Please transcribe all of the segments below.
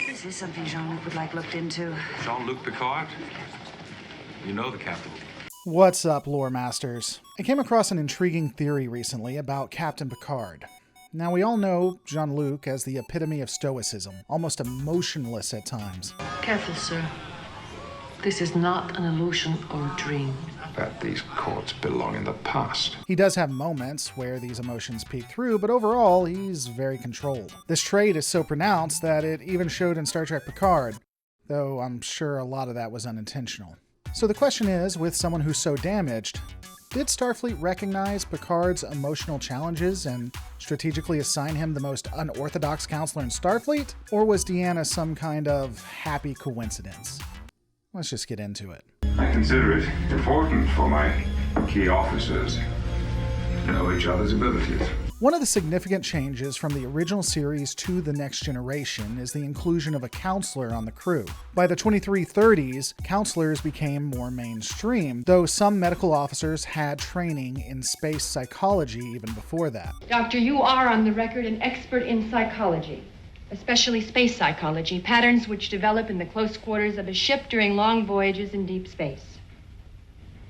Is this something Jean-Luc would like looked into? Jean-Luc Picard? You know the captain. What's up, lore masters? I came across an intriguing theory recently about Captain Picard. Now, we all know Jean-Luc as the epitome of stoicism, almost emotionless at times. Careful, sir. This is not an illusion or a dream. That these courts belong in the past. He does have moments where these emotions peek through, but overall, he's very controlled. This trait is so pronounced that it even showed in Star Trek Picard, though I'm sure a lot of that was unintentional. So the question is, with someone who's so damaged, did Starfleet recognize Picard's emotional challenges and strategically assign him the most unorthodox counselor in Starfleet? Or was Deanna some kind of happy coincidence? Let's just get into it. I consider it important for my key officers to know each other's abilities. One of the significant changes from the original series to The Next Generation is the inclusion of a counselor on the crew. By the 2330s, counselors became more mainstream, though some medical officers had training in space psychology even before that. Doctor, you are on the record an expert in psychology, especially space psychology, patterns which develop in the close quarters of a ship during long voyages in deep space.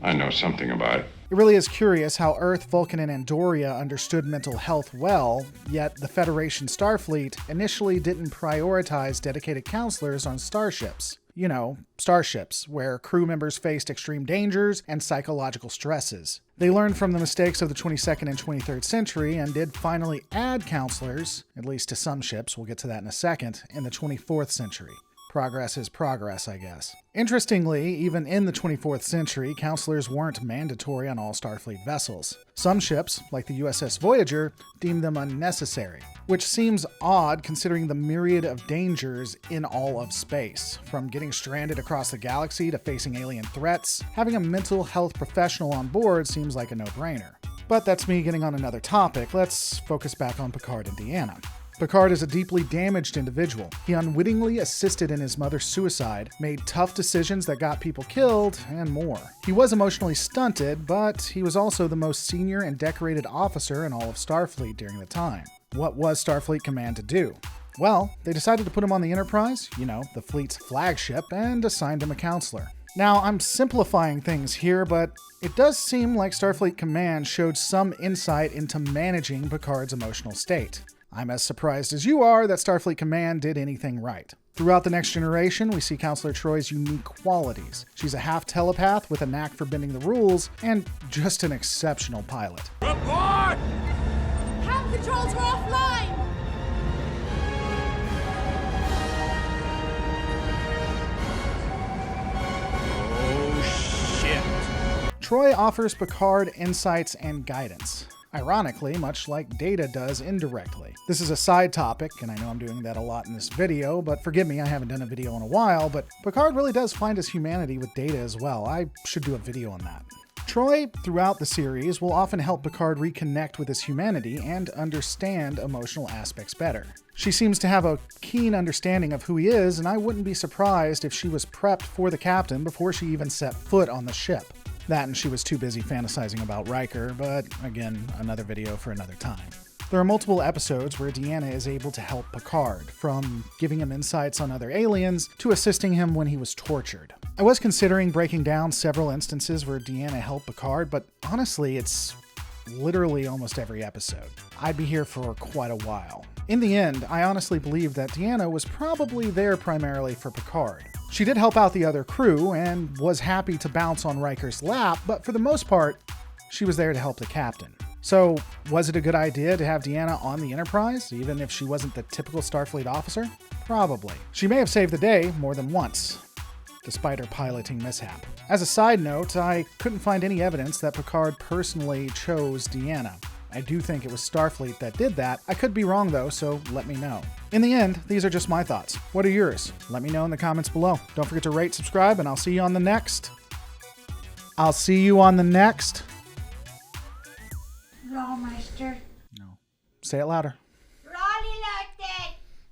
I know something about it. It really is curious how Earth, Vulcan, and Andoria understood mental health well, yet the Federation Starfleet initially didn't prioritize dedicated counselors on starships. You know, starships, where crew members faced extreme dangers and psychological stresses. They learned from the mistakes of the 22nd and 23rd century and did finally add counselors, at least to some ships, we'll get to that in a second, in the 24th century. Progress is progress, I guess. Interestingly, even in the 24th century, counselors weren't mandatory on all Starfleet vessels. Some ships, like the USS Voyager, deemed them unnecessary, which seems odd considering the myriad of dangers in all of space. From getting stranded across the galaxy to facing alien threats, having a mental health professional on board seems like a no-brainer. But that's me getting on another topic. Let's focus back on Picard and Deanna. Picard is a deeply damaged individual. He unwittingly assisted in his mother's suicide, made tough decisions that got people killed, and more. He was emotionally stunted, but he was also the most senior and decorated officer in all of Starfleet during the time. What was Starfleet Command to do? Well, they decided to put him on the Enterprise, you know, the fleet's flagship, and assigned him a counselor. Now, I'm simplifying things here, but it does seem like Starfleet Command showed some insight into managing Picard's emotional state. I'm as surprised as you are that Starfleet Command did anything right. Throughout The Next Generation, we see Counselor Troi's unique qualities. She's a half-telepath with a knack for bending the rules, and just an exceptional pilot. Report! Ham controls are offline! Oh, shit. Troi offers Picard insights and guidance. Ironically, much like Data does indirectly. This is a side topic, and I know I'm doing that a lot in this video, but forgive me, I haven't done a video in a while, but Picard really does find his humanity with Data as well. I should do a video on that. Troi, throughout the series, will often help Picard reconnect with his humanity and understand emotional aspects better. She seems to have a keen understanding of who he is, and I wouldn't be surprised if she was prepped for the captain before she even set foot on the ship. That and she was too busy fantasizing about Riker, but again, another video for another time. There are multiple episodes where Deanna is able to help Picard, from giving him insights on other aliens to assisting him when he was tortured. I was considering breaking down several instances where Deanna helped Picard, but honestly, it's literally almost every episode. I'd be here for quite a while. In the end, I honestly believe that Deanna was probably there primarily for Picard. She did help out the other crew and was happy to bounce on Riker's lap, but for the most part, she was there to help the captain. So, was it a good idea to have Deanna on the Enterprise, even if she wasn't the typical Starfleet officer? Probably. She may have saved the day more than once, despite her piloting mishap. As a side note, I couldn't find any evidence that Picard personally chose Deanna. I do think it was Starfleet that did that. I could be wrong though, so let me know. In the end, these are just my thoughts. What are yours? Let me know in the comments below. Don't forget to rate, subscribe, and I'll see you on the next. Rawmeister. No. Say it louder.